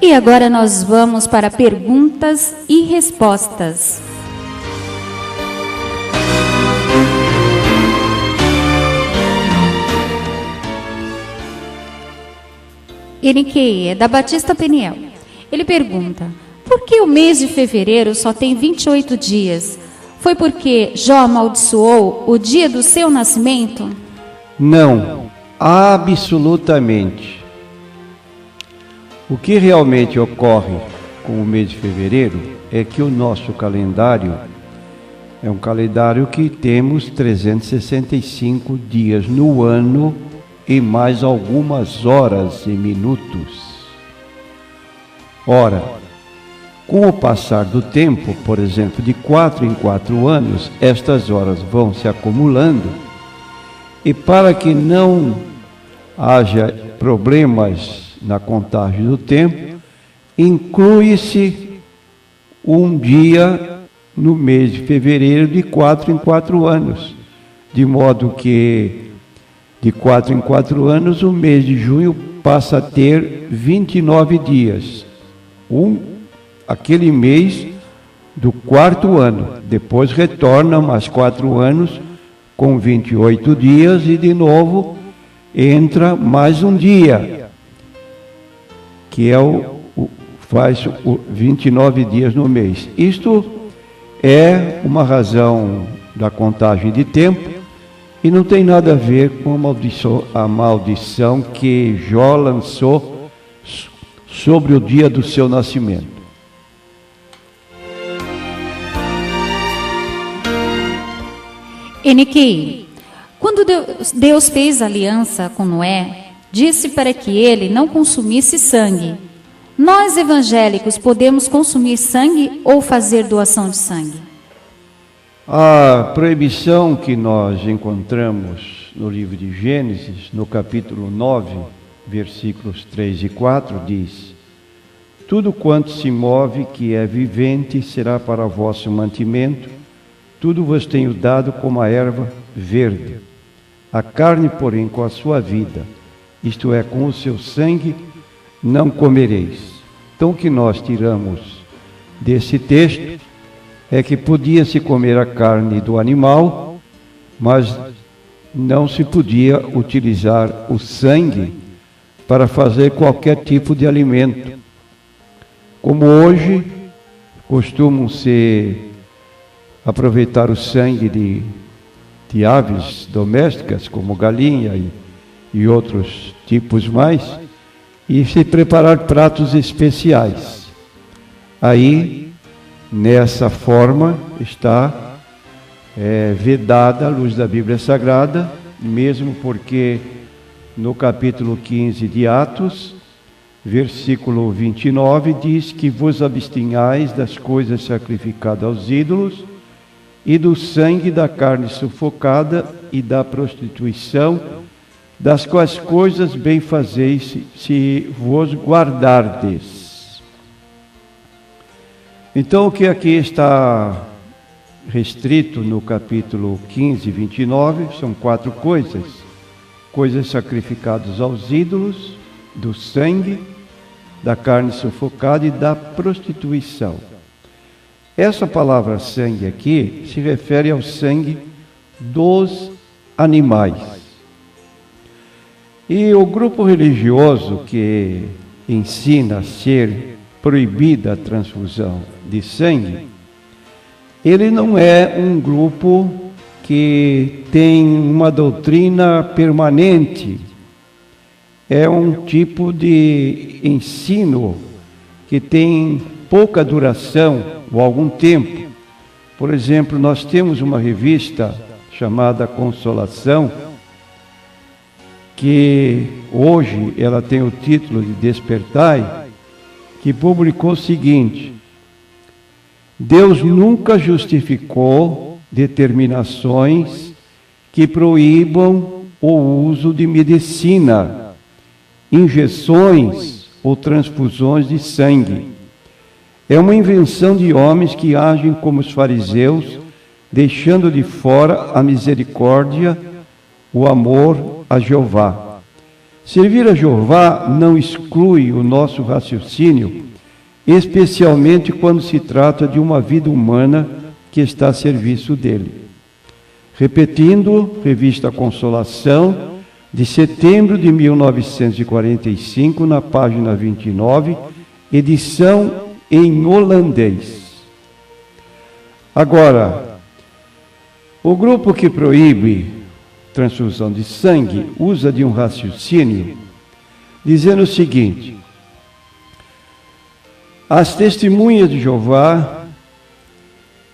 E agora nós vamos para perguntas e respostas. Eniquei, é da Batista Peniel. Ele pergunta: por que o mês de fevereiro só tem 28 dias? Foi porque Jó amaldiçoou o dia do seu nascimento? Não, absolutamente. O que realmente ocorre com o mês de fevereiro é que o nosso calendário é um calendário que temos 365 dias no ano e mais algumas horas e minutos. Ora, com o passar do tempo, por exemplo, de 4 em 4 anos, estas horas vão se acumulando, e para que não haja problemas na contagem do tempo, inclui-se um dia no mês de fevereiro de 4 em 4 anos, de modo que de 4 em 4 anos o mês de junho passa a ter 29 dias, aquele mês do 4º ano, depois retorna mais 4 anos com 28 dias e de novo entra mais um dia, que é faz 29 dias no mês. Isto é uma razão da contagem de tempo e não tem nada a ver com a maldição que Jó lançou sobre o dia do seu nascimento. Eniquei, quando Deus fez aliança com Noé, disse para que ele não consumisse sangue. Nós evangélicos podemos consumir sangue ou fazer doação de sangue? A proibição que nós encontramos no livro de Gênesis, no capítulo 9, versículos 3 e 4, diz: tudo quanto se move que é vivente será para vosso mantimento, tudo vos tenho dado como a erva verde. A carne, porém, com a sua vida, isto é, com o seu sangue, não comereis. Então, o que nós tiramos desse texto é que podia-se comer a carne do animal, mas não se podia utilizar o sangue para fazer qualquer tipo de alimento. Como hoje costumam-se aproveitar o sangue de aves domésticas, como galinha e outros tipos mais, e se preparar pratos especiais. Aí, nessa forma, está vedada à luz da Bíblia Sagrada, mesmo porque no capítulo 15 de Atos, versículo 29, diz que vos abstinhais das coisas sacrificadas aos ídolos e do sangue da carne sufocada e da prostituição, das quais coisas bem fazeis se vos guardardes. Então, o que aqui está restrito no capítulo 15, 29, são 4 coisas. Coisas sacrificadas aos ídolos, do sangue, da carne sufocada e da prostituição. Essa palavra sangue aqui se refere ao sangue dos animais. E o grupo religioso que ensina a ser proibida a transfusão de sangue, ele não é um grupo que tem uma doutrina permanente. É um tipo de ensino que tem pouca duração ou algum tempo. Por exemplo, nós temos uma revista chamada Consolação, que hoje ela tem o título de Despertai, que publicou o seguinte: Deus nunca justificou determinações que proíbam o uso de medicina, injeções ou transfusões de sangue. É uma invenção de homens que agem como os fariseus, deixando de fora a misericórdia, o amor a Jeová. Servir a Jeová não exclui o nosso raciocínio, especialmente quando se trata de uma vida humana que está a serviço dele. Repetindo, Revista Consolação, de setembro de 1945, na página 29, edição em holandês. Agora, o grupo que proíbe transfusão de sangue usa de um raciocínio dizendo o seguinte: as testemunhas de Jeová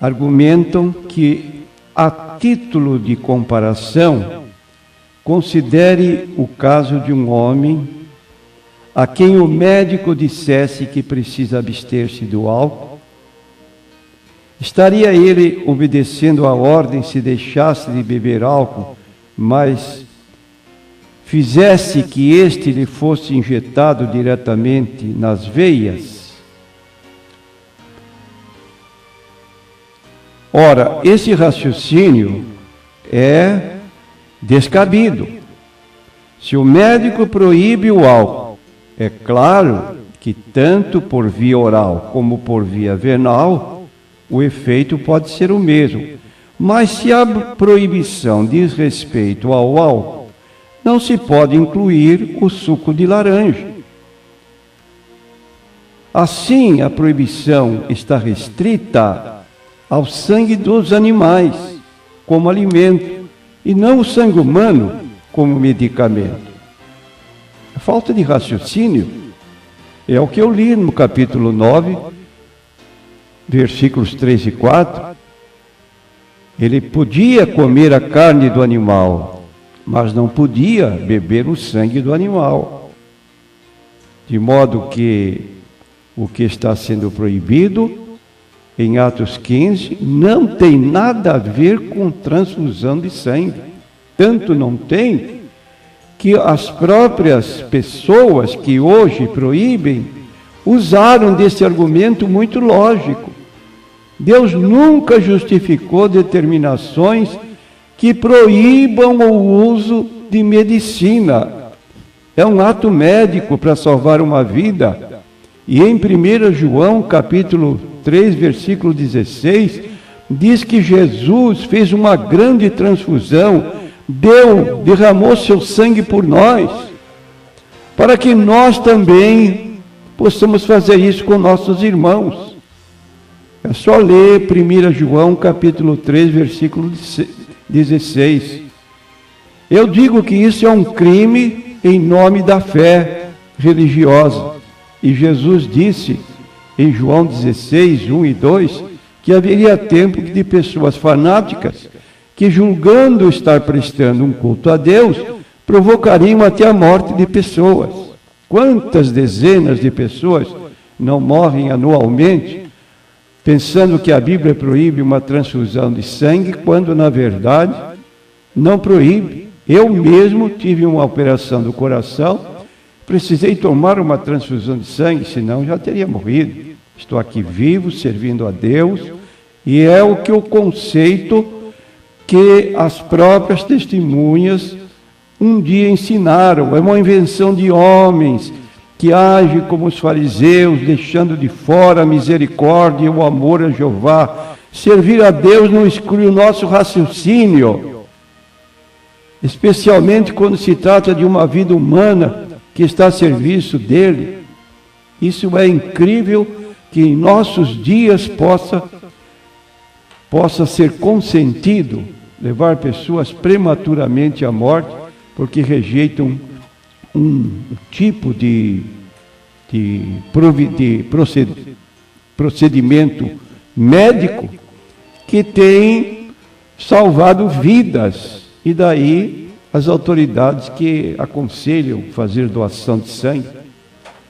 argumentam que, a título de comparação, considere o caso de um homem a quem o médico dissesse que precisa abster-se do álcool. Estaria ele obedecendo à ordem se deixasse de beber álcool, mas fizesse que este lhe fosse injetado diretamente nas veias? Ora, esse raciocínio é descabido. Se o médico proíbe o álcool, é claro que tanto por via oral como por via venal, o efeito pode ser o mesmo. Mas se a proibição diz respeito ao álcool, não se pode incluir o suco de laranja. Assim, a proibição está restrita ao sangue dos animais, como alimento, e não o sangue humano como medicamento. A falta de raciocínio é o que eu li no capítulo 9, versículos 3 e 4. Ele podia comer a carne do animal, mas não podia beber o sangue do animal. De modo que o que está sendo proibido em Atos 15 não tem nada a ver com transfusão de sangue. Tanto não tem que as próprias pessoas que hoje proíbem usaram desse argumento muito lógico. Deus nunca justificou determinações que proíbam o uso de medicina. É um ato médico para salvar uma vida. E em 1 João, capítulo 3, versículo 16, diz que Jesus fez uma grande transfusão, derramou seu sangue por nós, para que nós também possamos fazer isso com nossos irmãos. É só ler 1 João, capítulo 3, versículo 16. Eu digo que isso é um crime em nome da fé religiosa. E Jesus disse em João 16, 1 e 2, que haveria tempo de pessoas fanáticas que, julgando estar prestando um culto a Deus, provocariam até a morte de pessoas. Quantas dezenas de pessoas não morrem anualmente pensando que a Bíblia proíbe uma transfusão de sangue, quando na verdade não proíbe. Eu mesmo tive uma operação do coração, precisei tomar uma transfusão de sangue, senão já teria morrido. Estou aqui vivo, servindo a Deus, e é o que o conceito que as próprias testemunhas um dia ensinaram. É uma invenção de homens que agem como os fariseus, deixando de fora a misericórdia e o amor a Jeová. Servir a Deus não exclui o nosso raciocínio, especialmente quando se trata de uma vida humana que está a serviço dele. Isso é incrível que em nossos dias possa ser consentido levar pessoas prematuramente à morte porque rejeitam um tipo de procedimento médico que tem salvado vidas. E daí as autoridades que aconselham fazer doação de sangue.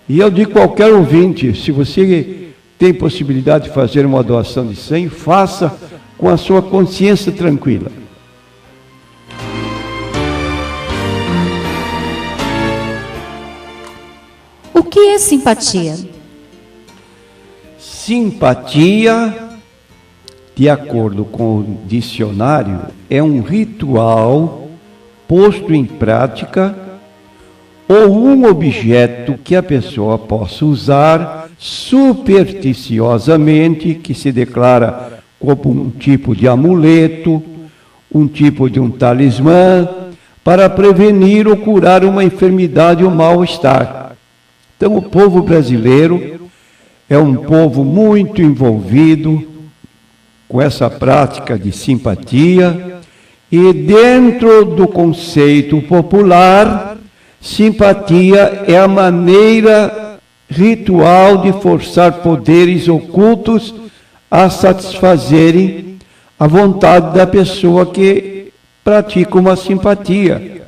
E eu digo a qualquer ouvinte, se você tem possibilidade de fazer uma doação de sangue, faça com a sua consciência tranquila. O que é simpatia? Simpatia, de acordo com o dicionário, é um ritual posto em prática ou um objeto que a pessoa possa usar supersticiosamente, que se declara como um tipo de amuleto, um tipo de um talismã, para prevenir ou curar uma enfermidade ou mal-estar. Então, o povo brasileiro é um povo muito envolvido com essa prática de simpatia, e dentro do conceito popular, simpatia é a maneira ritual de forçar poderes ocultos a satisfazerem a vontade da pessoa que pratica uma simpatia.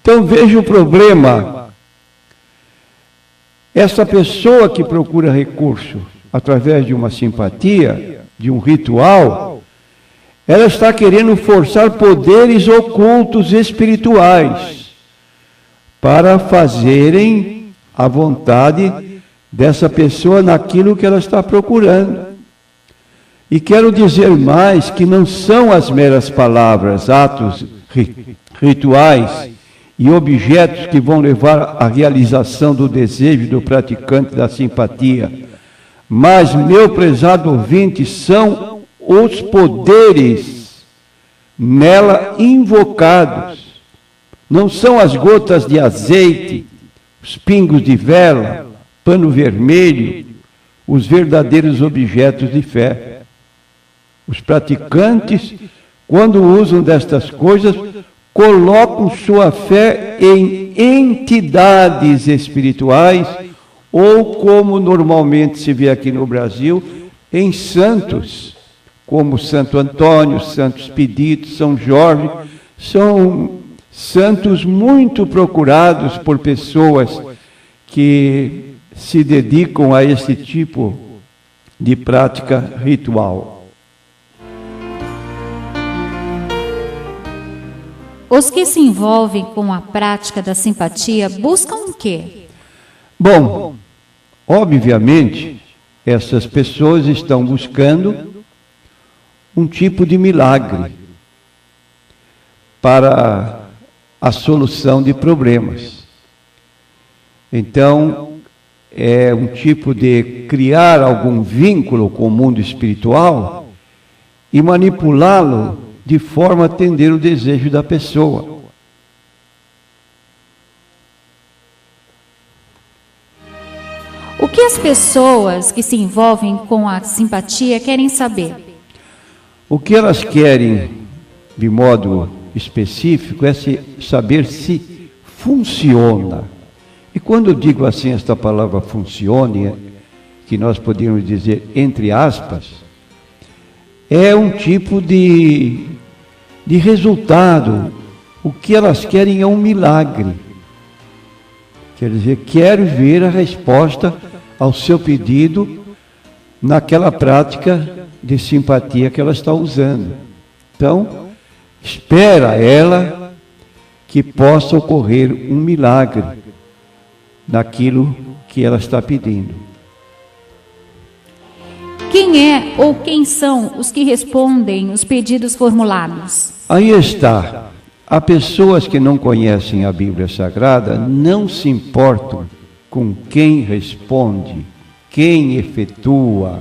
Então veja o problema. Essa pessoa que procura recurso através de uma simpatia, de um ritual, ela está querendo forçar poderes ocultos espirituais para fazerem a vontade dessa pessoa naquilo que ela está procurando. E quero dizer mais que não são as meras palavras, atos rituais e objetos que vão levar à realização do desejo do praticante da simpatia, mas, meu prezado ouvinte, são os poderes nela invocados. Não são as gotas de azeite, os pingos de vela, pano vermelho, os verdadeiros objetos de fé. Os praticantes, quando usam destas coisas, colocam sua fé em entidades espirituais, ou, como normalmente se vê aqui no Brasil, em santos, como Santo Antônio, Santo Expedito, São Jorge. São santos muito procurados por pessoas que se dedicam a esse tipo de prática ritual. Os que se envolvem com a prática da simpatia buscam o quê? Bom, obviamente, essas pessoas estão buscando um tipo de milagre para a solução de problemas. Então, é um tipo de criar algum vínculo com o mundo espiritual e manipulá-lo de forma a atender o desejo da pessoa. O que as pessoas que se envolvem com a simpatia querem saber? O que elas querem, de modo específico, é saber se funciona. E quando eu digo assim esta palavra funcione, que nós podemos dizer entre aspas, é um tipo de resultado. O que elas querem é um milagre. Quer dizer, quero ver a resposta ao seu pedido naquela prática de simpatia que ela está usando. Então, espera ela que possa ocorrer um milagre naquilo que ela está pedindo. Quem é ou quem são os que respondem os pedidos formulados? Aí está. Há pessoas que não conhecem a Bíblia Sagrada, não se importam com quem responde, quem efetua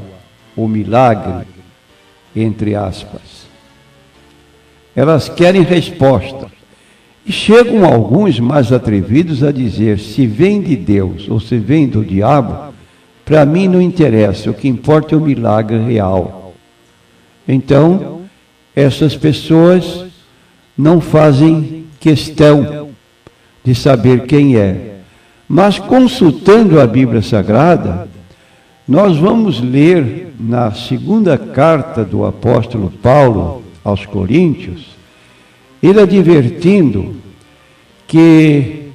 o milagre, entre aspas. Elas querem resposta. E chegam alguns mais atrevidos a dizer, se vem de Deus ou se vem do diabo, para mim não interessa, o que importa é o milagre real. Então, essas pessoas não fazem questão de saber quem é. Mas consultando a Bíblia Sagrada, nós vamos ler na segunda carta do apóstolo Paulo aos Coríntios, ele advertindo que,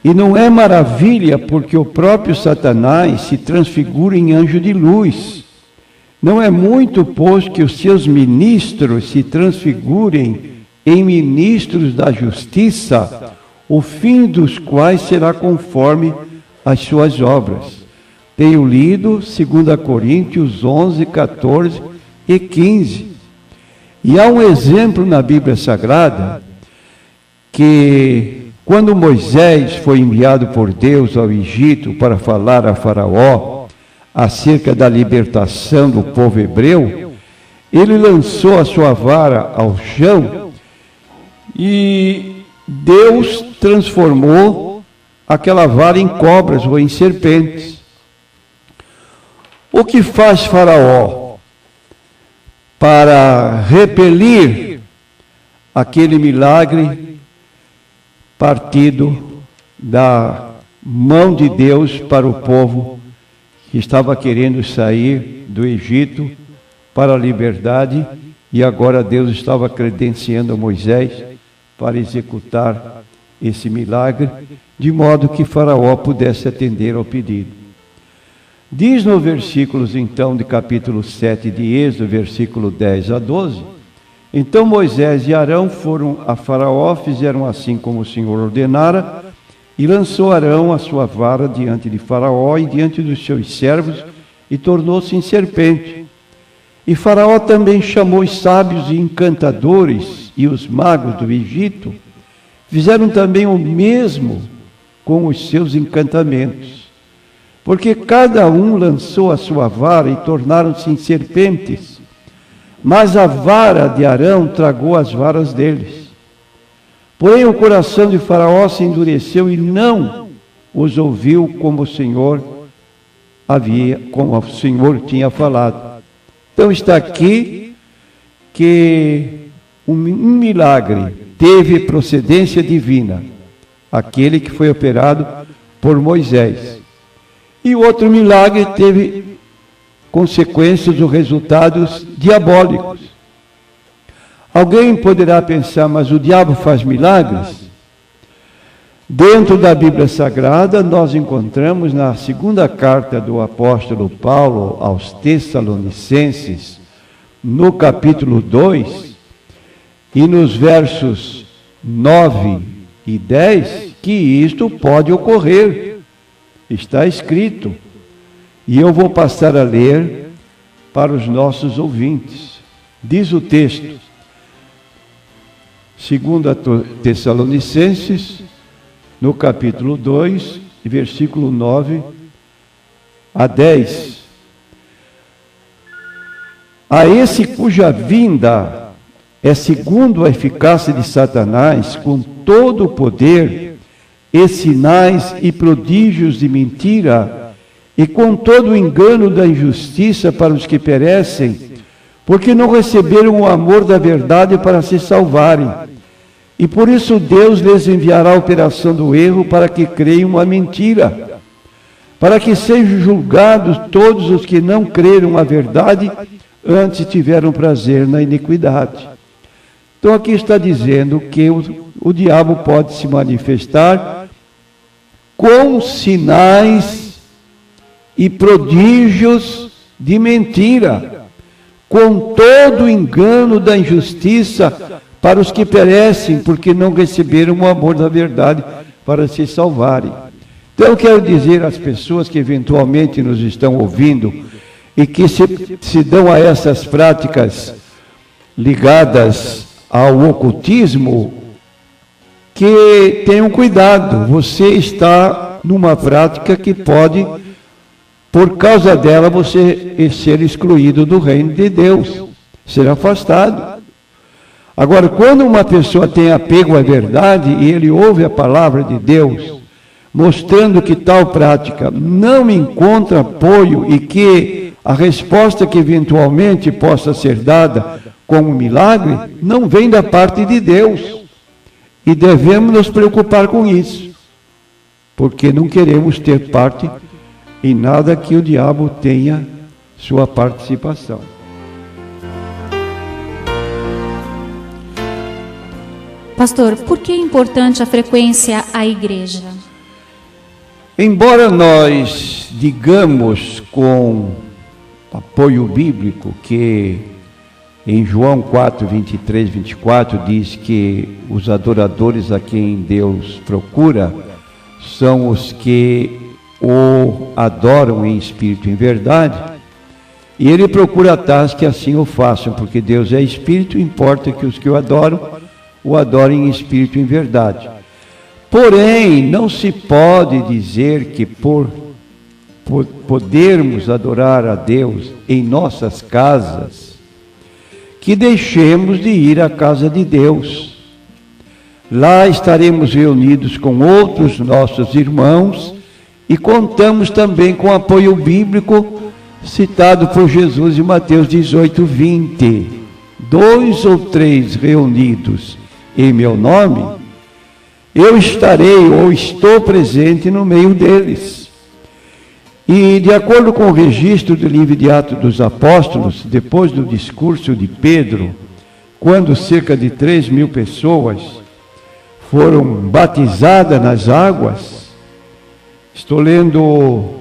e não é maravilha porque o próprio Satanás se transfigura em anjo de luz. Não é muito, pois, que os seus ministros se transfigurem em ministros da justiça, o fim dos quais será conforme as suas obras. Tenho lido 2 Coríntios 11, 14 e 15. E há um exemplo na Bíblia Sagrada que, quando Moisés foi enviado por Deus ao Egito para falar a Faraó acerca da libertação do povo hebreu, ele lançou a sua vara ao chão e Deus transformou aquela vara em cobras ou em serpentes. O que faz Faraó para repelir aquele milagre partido da mão de Deus para o povo que estava querendo sair do Egito para a liberdade, e agora Deus estava credenciando a Moisés para executar esse milagre, de modo que Faraó pudesse atender ao pedido. Diz no versículos, então, de capítulo 7 de Êxodo, versículo 10 a 12, então Moisés e Arão foram a Faraó, fizeram assim como o Senhor ordenara, e lançou Arão a sua vara diante de Faraó e diante dos seus servos, e tornou-se em serpente. E Faraó também chamou os sábios e encantadores e os magos do Egito, fizeram também o mesmo com os seus encantamentos. Porque cada um lançou a sua vara e tornaram-se em serpentes, mas a vara de Arão tragou as varas deles. Porém o coração de Faraó se endureceu e não os ouviu como o Senhor tinha falado. Então está aqui que um milagre teve procedência divina, aquele que foi operado por Moisés. E o outro milagre teve consequências ou resultados diabólicos. Alguém poderá pensar, mas o diabo faz milagres? Dentro da Bíblia Sagrada, nós encontramos na segunda carta do apóstolo Paulo aos Tessalonicenses, no capítulo 2, e nos versos 9 e 10, que isto pode ocorrer. Está escrito, e eu vou passar a ler para os nossos ouvintes. Diz o texto, 2 Tessalonicenses, no capítulo 2, versículo 9 a 10. A esse cuja vinda é segundo a eficácia de Satanás, com todo o poder, e sinais e prodígios de mentira, e com todo o engano da injustiça para os que perecem, porque não receberam o amor da verdade para se salvarem. E por isso Deus lhes enviará a operação do erro para que creiam a mentira, para que sejam julgados todos os que não creram a verdade, antes tiveram prazer na iniquidade. Então aqui está dizendo que o diabo pode se manifestar com sinais e prodígios de mentira, com todo o engano da injustiça para os que perecem, porque não receberam o amor da verdade para se salvarem. Então eu quero dizer às pessoas que eventualmente nos estão ouvindo e que se dão a essas práticas ligadas ao ocultismo, que tenham cuidado. Você está numa prática que pode, por causa dela, você ser excluído do reino de Deus, ser afastado. Agora, quando uma pessoa tem apego à verdade e ele ouve a palavra de Deus, mostrando que tal prática não encontra apoio e que a resposta que eventualmente possa ser dada como milagre, não vem da parte de Deus. E devemos nos preocupar com isso, porque não queremos ter parte em nada que o diabo tenha sua participação. Pastor, por que é importante a frequência à igreja? Embora nós digamos com apoio bíblico que em João 4, 23, 24 diz que os adoradores a quem Deus procura são os que o adoram em espírito e em verdade, e ele procura tais que assim o façam, porque Deus é espírito, importa que os que o adorem em espírito e em verdade. Porém, não se pode dizer que por podermos adorar a Deus em nossas casas, que deixemos de ir à casa de Deus. Lá estaremos reunidos com outros nossos irmãos e contamos também com apoio bíblico citado por Jesus em Mateus 18:20. 2 ou 3 reunidos em meu nome, eu estarei ou estou presente no meio deles. E de acordo com o registro do livro de Atos dos Apóstolos, depois do discurso de Pedro, quando cerca de 3.000 pessoas foram batizadas nas águas, estou lendo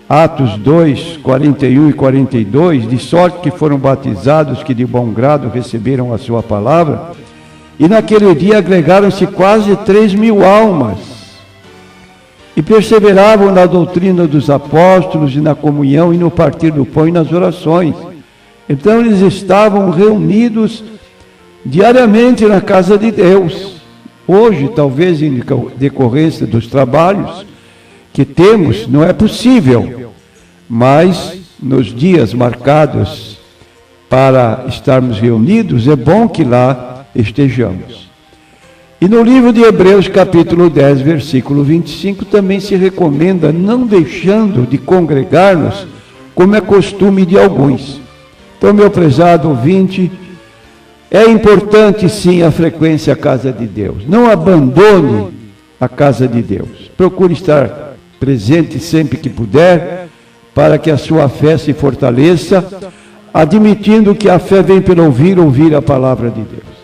Atos 2, 41 e 42, de sorte que foram batizados que de bom grado receberam a sua palavra, e naquele dia agregaram-se quase 3.000 almas, e perseveravam na doutrina dos apóstolos, e na comunhão, e no partir do pão, e nas orações. Então eles estavam reunidos diariamente na casa de Deus. Hoje, talvez em decorrência dos trabalhos que temos, não é possível, mas nos dias marcados para estarmos reunidos, é bom que lá estejamos. E no livro de Hebreus, capítulo 10, versículo 25, também se recomenda não deixando de congregar-nos, como é costume de alguns. Então, meu prezado ouvinte, é importante sim a frequência à casa de Deus. Não abandone a casa de Deus. Procure estar presente sempre que puder, para que a sua fé se fortaleça, admitindo que a fé vem pelo ouvir a palavra de Deus.